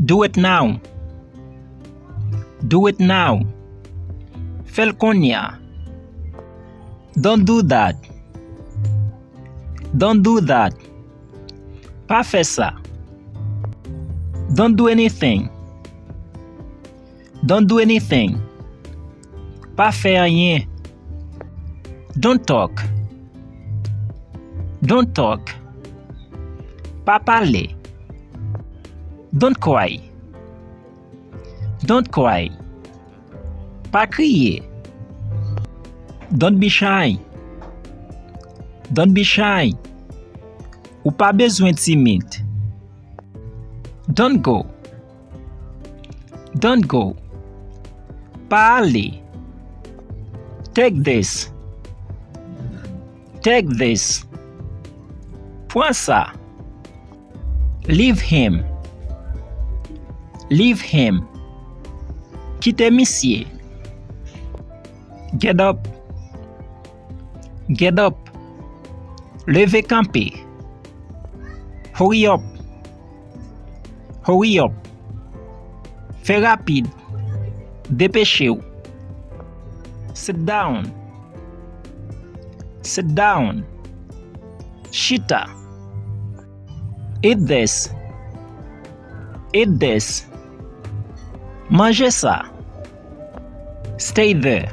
Do it now. Do it now. Fais-le konya. Don't do that. Don't do that. Pas faire ça. Don't do anything. Don't do anything. Pas faire rien. Don't talk. Don't talk. Pas parler. Don't cry. Don't cry. Pas crier. Don't be shy. Don't be shy. Ou pas besoin timide. Don't go. Don't go. Pas aller. Take this. Take this. Prends ça. Leave him. Leave him. Quittez monsieur. Get up. Get up. Levez camper. Hurry up. Hurry up. Fais rapide. Dépêchez-vous. Sit down. Sit down. Chita. Eat this. Eat this. Mangez ça. Stay there.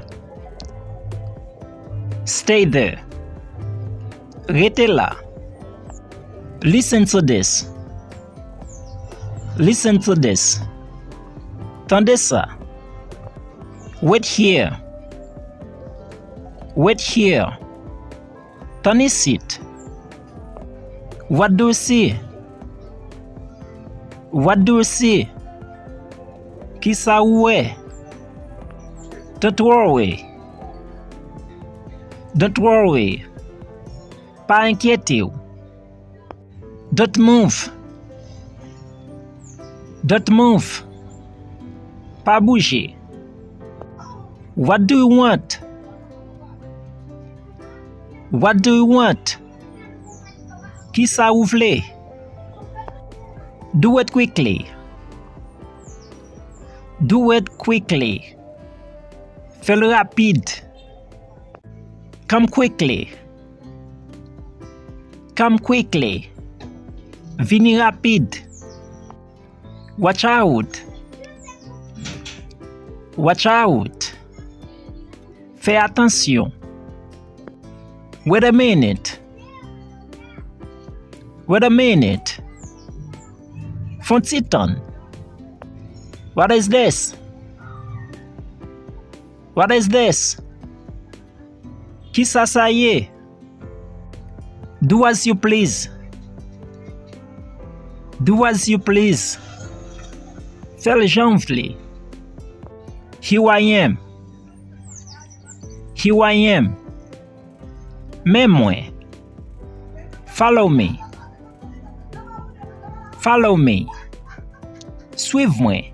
Stay there. Restez là. Listen to this. Listen to this. Tendez ça. Wait here. Wait here. Turn a seat. What do you see? What do you see? Qui ça oué? Don't worry. Don't worry. Pas inquiétez-vous. Don't move. Don't move. Pas bouger. What do you want? What do you want? Qui ça vous voulez? Do it quickly. Do it quickly. Fais-le rapide. Come quickly. Come quickly. Venez rapide. Watch out. Watch out. Fais attention. Wait a minute. Wait a minute. Fontiton. What is this? What is this? Qui ça y est? Do as you please. Do as you please. Fais-le gently. Here I am. Here I am. Mets-moi. Follow me. Follow me. Suive-moi.